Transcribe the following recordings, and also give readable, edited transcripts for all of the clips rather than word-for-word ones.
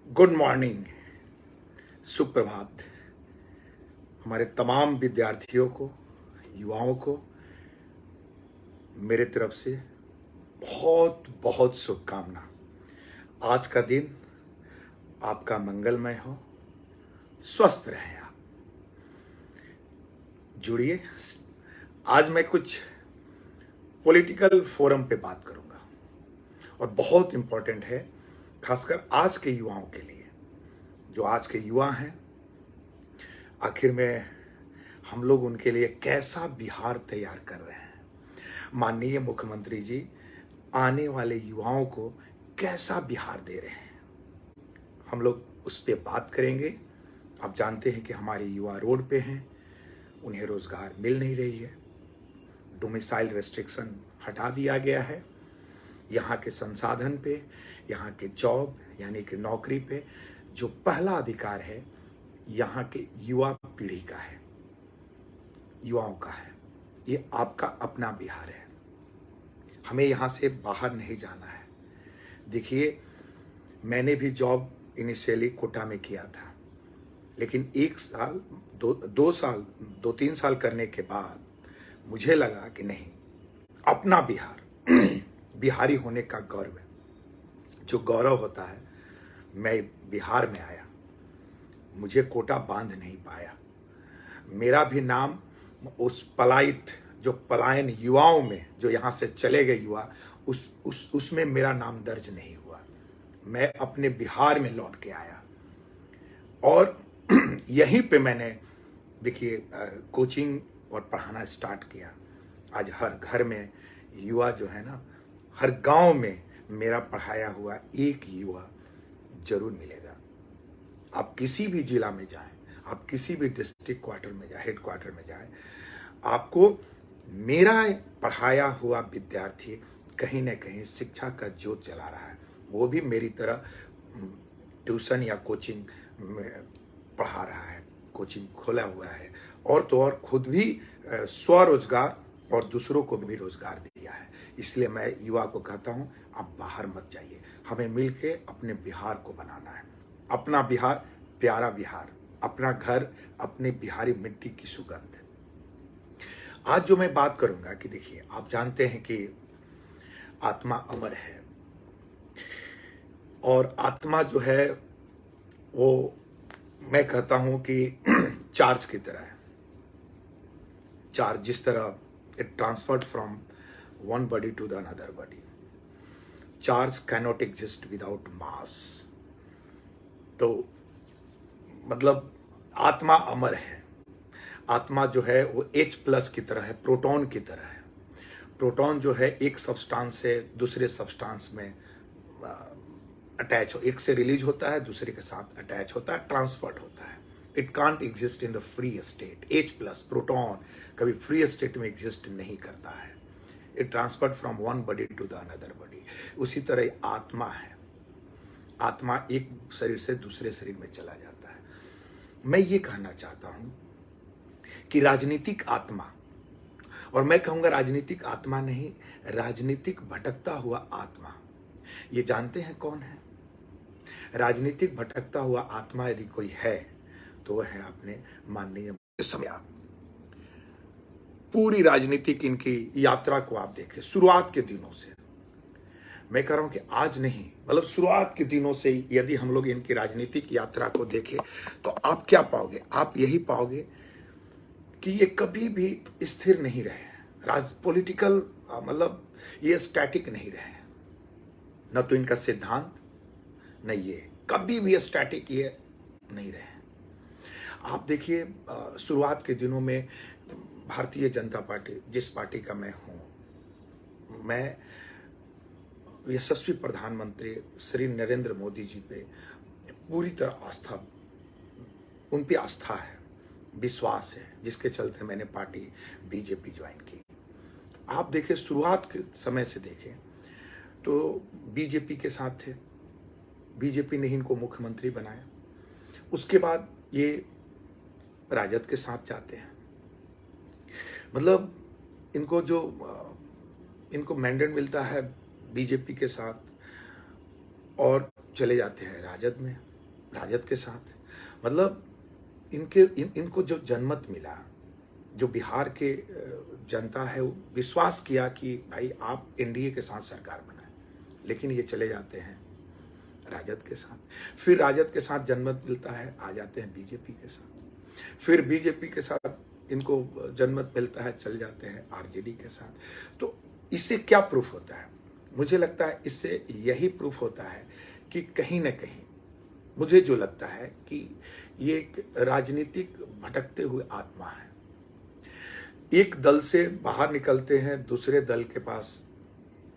Good morning, सुप्रभात हमारे तमाम विद्यार्थियों को, युवाओं को मेरे तरफ से बहुत बहुत शुभकामना। आज का दिन आपका मंगलमय हो, स्वस्थ रहें आप। जुड़िए। आज मैं कुछ पॉलिटिकल फोरम पे बात करूंगा और बहुत इंपॉर्टेंट है, खासकर आज के युवाओं के लिए। जो आज के युवा हैं, आखिर में हम लोग उनके लिए कैसा बिहार तैयार कर रहे हैं। माननीय मुख्यमंत्री जी आने वाले युवाओं को कैसा बिहार दे रहे हैं, हम लोग उस पर बात करेंगे। आप जानते हैं कि हमारे युवा रोड पे हैं, उन्हें रोजगार मिल नहीं रही है। डोमिसाइल रेस्ट्रिक्शन हटा दिया गया है। यहाँ के संसाधन पे, यहाँ के जॉब यानी कि नौकरी पे जो पहला अधिकार है, यहाँ के युवा पीढ़ी का है, युवाओं का है। ये आपका अपना बिहार है। हमें यहाँ से बाहर नहीं जाना है। देखिए, मैंने भी जॉब इनिशियली कोटा में किया था, लेकिन एक साल दो तीन साल करने के बाद मुझे लगा कि नहीं, अपना बिहार बिहारी होने का गौरव है। जो गौरव होता है, मैं बिहार में आया, मुझे कोटा बांध नहीं पाया। मेरा भी नाम उस पलायन युवाओं में, जो यहाँ से चले गए युवा, उसमें मेरा नाम दर्ज नहीं हुआ। मैं अपने बिहार में लौट के आया और यहीं पे मैंने देखिए कोचिंग और पढ़ाना स्टार्ट किया। आज हर घर में युवा जो है ना, हर गांव में मेरा पढ़ाया हुआ एक युवा जरूर मिलेगा। आप किसी भी जिला में जाएं, आप किसी भी डिस्ट्रिक्ट क्वार्टर में जाए, हेड क्वार्टर में जाए, आपको मेरा पढ़ाया हुआ विद्यार्थी कहीं ना कहीं शिक्षा का ज्योत जला रहा है। वो भी मेरी तरह ट्यूशन या कोचिंग में पढ़ा रहा है, कोचिंग खोला हुआ है, और तो और खुद भी स्वरोजगार और दूसरों को भी रोजगार दिया है। इसलिए मैं युवा को कहता हूं, आप बाहर मत जाइए, हमें मिलके अपने बिहार को बनाना है। अपना बिहार, प्यारा बिहार, अपना घर, अपने बिहारी मिट्टी की सुगंध। आज जो मैं बात करूंगा कि देखिए, आप जानते हैं कि आत्मा अमर है, और आत्मा जो है वो, मैं कहता हूं कि चार्ज की तरह है। चार्ज जिस तरह it transferred from one body to the another body. Charge cannot exist without mass. तो मतलब आत्मा अमर है। आत्मा जो है वो H+ की तरह है, प्रोटॉन की तरह है। प्रोटॉन जो है एक सब्सटेंस से दूसरे सब्सटेंस में अटैच हो, एक से रिलीज होता है, दूसरे के साथ अटैच होता है, ट्रांसफर्ड होता है। It can't exist in the free state. H+ proton कभी फ्री स्टेट में एग्जिस्ट नहीं करता है। It transferred from one body to the another body. उसी तरह आत्मा है। आत्मा एक शरीर से दूसरे शरीर में चला जाता है। मैं ये कहना चाहता हूं कि राजनीतिक आत्मा, और मैं कहूंगा राजनीतिक आत्मा नहीं, राजनीतिक भटकता हुआ आत्मा, ये जानते हैं कौन है? राजनीतिक भटकता हुआ आत्मा यदि कोई है तो वह है अपने माननीय समय। पूरी राजनीतिक इनकी यात्रा को आप देखें, शुरुआत के दिनों से, मैं कह रहा हूं कि आज नहीं, मतलब शुरुआत के दिनों से यदि हम लोग इनकी राजनीतिक यात्रा को देखें तो आप क्या पाओगे? आप यही पाओगे कि ये कभी भी स्थिर नहीं रहे। पॉलिटिकल मतलब ये स्टैटिक नहीं रहे, न तो इनका सिद्धांत, न ये कभी भी स्टैटिक ये नहीं रहे। आप देखिए, शुरुआत के दिनों में भारतीय जनता पार्टी, जिस पार्टी का मैं हूं, मैं यशस्वी प्रधानमंत्री श्री नरेंद्र मोदी जी पे पूरी तरह आस्था, उन पे आस्था है, विश्वास है, जिसके चलते मैंने पार्टी बीजेपी ज्वाइन की। आप देखिए, शुरुआत के समय से देखें तो बीजेपी के साथ थे, बीजेपी ने इनको मुख्यमंत्री बनाया। उसके बाद ये राजद के साथ जाते हैं, मतलब इनको मैंडेट मिलता है बीजेपी के साथ और चले जाते हैं राजद में। राजद के साथ। मतलब इनको जो जनमत मिला, जो बिहार के जनता है विश्वास किया कि भाई आप एनडीए के साथ सरकार बनाए, लेकिन ये चले जाते हैं राजद के साथ। फिर राजद के साथ जनमत मिलता है, आ जाते हैं बीजेपी के साथ। फिर बीजेपी के साथ इनको जनमत मिलता है, चल जाते हैं आरजेडी के साथ। तो इससे क्या प्रूफ होता है? मुझे लगता है इससे यही प्रूफ होता है कि कहीं ना कहीं मुझे जो लगता है कि ये एक राजनीतिक भटकते हुए आत्मा है। एक दल से बाहर निकलते हैं, दूसरे दल के पास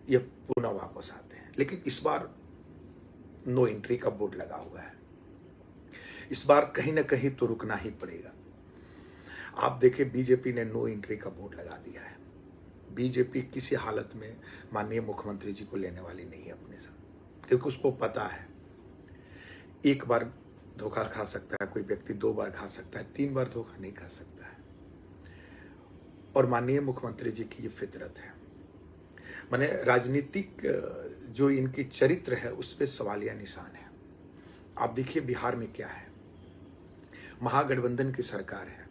ये पुनः वापस आते हैं। लेकिन इस बार नो एंट्री का बोर्ड लगा हुआ है। इस बार कहीं ना कहीं तो रुकना ही पड़ेगा। आप देखें, बीजेपी ने नो एंट्री का बोर्ड लगा दिया है। बीजेपी किसी हालत में माननीय मुख्यमंत्री जी को लेने वाली नहीं है अपने साथ, क्योंकि उसको पता है एक बार धोखा खा सकता है कोई व्यक्ति, 2 बार खा सकता है, 3 बार धोखा नहीं खा सकता है। और माननीय मुख्यमंत्री जी की ये फितरत है। माने राजनीतिक जो इनकी चरित्र है उस पर सवालिया निशान है। आप देखिए बिहार में क्या है, महागठबंधन की सरकार है,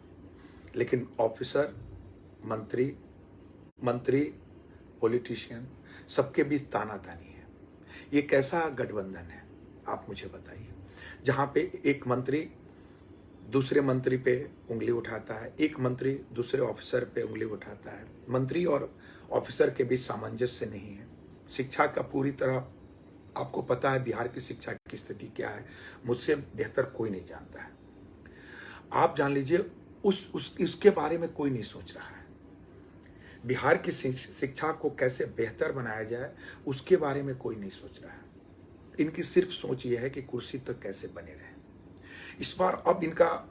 लेकिन ऑफिसर, मंत्री, पॉलिटिशियन सबके बीच तानातानी है। ये कैसा गठबंधन है आप मुझे बताइए, जहां पे एक मंत्री दूसरे मंत्री पे उंगली उठाता है, एक मंत्री दूसरे ऑफिसर पे उंगली उठाता है। मंत्री और ऑफिसर के बीच सामंजस्य नहीं है। शिक्षा का पूरी तरह आपको पता है बिहार की शिक्षा की स्थिति क्या है, मुझसे बेहतर कोई नहीं जानता है। आप जान लीजिए उसके बारे में कोई नहीं सोच रहा है। बिहार की शिक्षा को कैसे बेहतर बनाया जाए उसके बारे में कोई नहीं सोच रहा है। इनकी सिर्फ सोच ये है कि कुर्सी तक कैसे बने रहे। इस बार अब इनका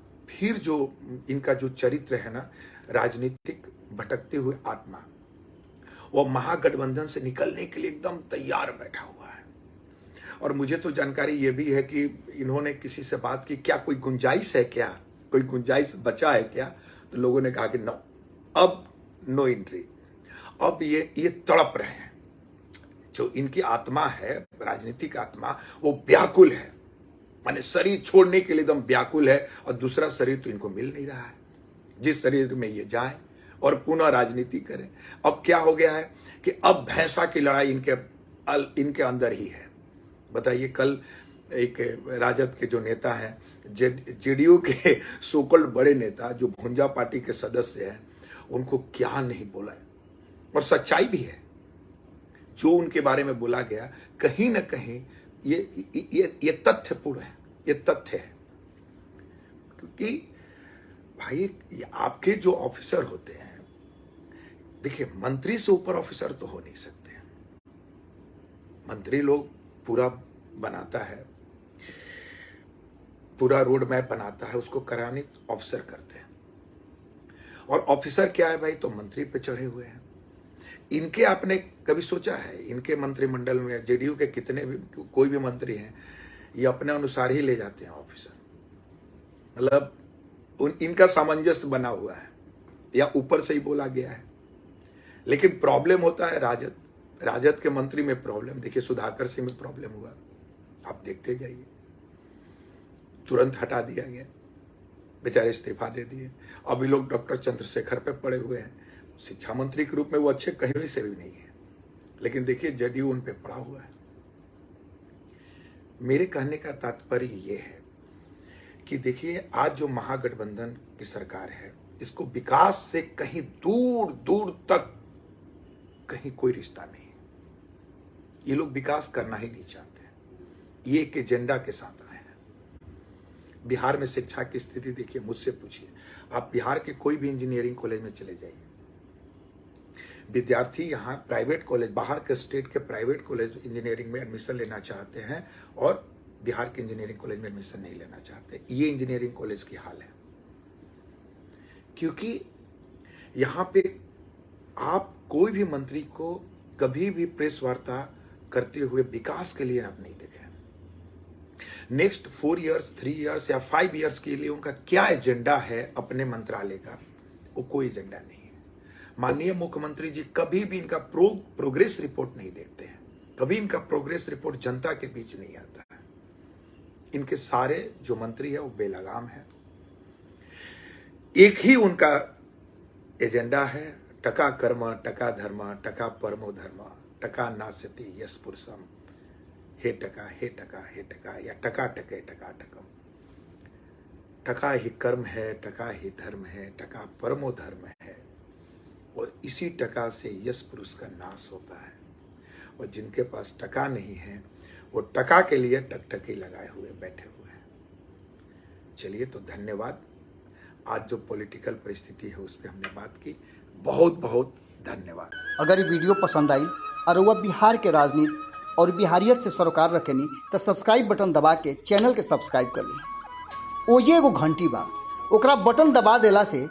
जो चरित्र है ना, राजनीतिक भटकते हुए आत्मा, वो महागठबंधन से निकलने के लिए एकदम तैयार बैठा हुआ है। और मुझे तो जानकारी ये भी है कि इन्होंने किसी से बात की, क्या कोई गुंजाइश है, क्या कोई गुंजाइश बचा है क्या? तो लोगों ने कहा कि नो, अब नो एंट्री। अब ये तड़प रहे हैं। जो इनकी आत्मा है, राजनीतिक आत्मा, वो व्याकुल है। माने शरीर छोड़ने के लिए एकदम व्याकुल है, और दूसरा शरीर तो इनको मिल नहीं रहा है जिस शरीर में ये जाएं और पुनः राजनीति करें। अब क्या हो गया है कि अब भैंसा की लड़ाई इनके अंदर ही है। बताइए, कल एक राजद के जो नेता हैं, जेडीयू के सोकल्ड बड़े नेता जो भुंजा पार्टी के सदस्य हैं, उनको क्या नहीं बोला है। और सच्चाई भी है जो उनके बारे में बोला गया, कहीं ना कहीं ये तथ्यपूर्ण है, ये तथ्य है। क्योंकि भाई ये आपके जो ऑफिसर होते हैं, देखिए मंत्री से ऊपर ऑफिसर तो हो नहीं सकते। मंत्री लोग पूरा बनाता है, पूरा रोड मैप बनाता है, उसको कराने ऑफिसर करते हैं। और ऑफिसर क्या है भाई, तो मंत्री पे चढ़े हुए हैं। इनके आपने कभी सोचा है, इनके मंत्रिमंडल में जेडीयू के कितने भी कोई भी मंत्री हैं, ये अपने अनुसार ही ले जाते हैं ऑफिसर। मतलब इनका सामंजस्य बना हुआ है, या ऊपर से ही बोला गया है। लेकिन प्रॉब्लम होता है राजद के मंत्री में प्रॉब्लम। देखिए सुधाकर सिंह में प्रॉब्लम हुआ, आप देखते जाइए, तुरंत हटा दिया गया, बेचारे इस्तीफा दे दिए। अभी लोग डॉक्टर चंद्रशेखर पे पड़े हुए हैं। शिक्षा मंत्री के रूप में वो अच्छे कहीं से भी नहीं है, लेकिन देखिए जेडीयू उन पे पड़ा हुआ है। मेरे कहने का तात्पर्य ये है कि देखिए आज जो महागठबंधन की सरकार है, इसको विकास से कहीं दूर दूर तक कहीं कोई रिश्ता नहीं है। ये लोग विकास करना ही नहीं चाहते। ये एक एजेंडा के साथ आए हैं। बिहार में शिक्षा की स्थिति देखिए, मुझसे पूछिए, आप बिहार के कोई भी इंजीनियरिंग कॉलेज में चले जाइए, विद्यार्थी यहाँ प्राइवेट कॉलेज, बाहर के स्टेट के प्राइवेट कॉलेज इंजीनियरिंग में एडमिशन लेना चाहते हैं और बिहार के इंजीनियरिंग कॉलेज में एडमिशन नहीं लेना चाहते। ये इंजीनियरिंग कॉलेज की हाल है। क्योंकि यहाँ पे आप कोई भी मंत्री को कभी भी प्रेस वार्ता करते हुए विकास के लिए आप नहीं देखें। नेक्स्ट 4 इयर्स, 3 इयर्स या 5 इयर्स के लिए उनका क्या एजेंडा है अपने मंत्रालय का, वो कोई एजेंडा नहीं है। माननीय मुख्यमंत्री जी कभी भी इनका प्रोग्रेस रिपोर्ट नहीं देखते हैं, कभी इनका प्रोग्रेस रिपोर्ट जनता के बीच नहीं आता है। इनके सारे जो मंत्री है वो बेलगाम है। एक ही उनका एजेंडा है, टका कर्म टका धर्म टका परमो धर्म टका नास्यति यस पुरुषम, हे टका हे टका हे टका, या टका टके टका टकम। टका ही कर्म है, टका ही धर्म है, टका परमो धर्म है, और इसी टका से यश पुरुष का नाश होता है। और जिनके पास टका नहीं है वो टका के लिए टकटकी लगाए हुए बैठे हुए हैं। चलिए, तो धन्यवाद। आज जो पॉलिटिकल परिस्थिति है उस पर हमने बात की। बहुत बहुत धन्यवाद। अगर ये वीडियो पसंद आई और वह बिहार के राजनीति और बिहारियत से सरोकार रखेनी तो सब्सक्राइब बटन दबा के चैनल के सब्सक्राइब कर ली। ओजे एगो घंटी बा, ओकरा बटन दबा देला से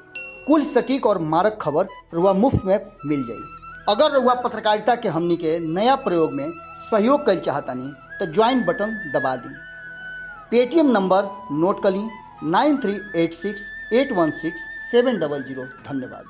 कुल सटीक और मारक खबर रुआ मुफ्त में मिल जाई। अगर रुआ पत्रकारिता के हमनी के नया प्रयोग में सहयोग कर चाहतानी तो ज्वाइन बटन दबा दी। पेटीएम नंबर नोट कर ली 9386816700। धन्यवाद।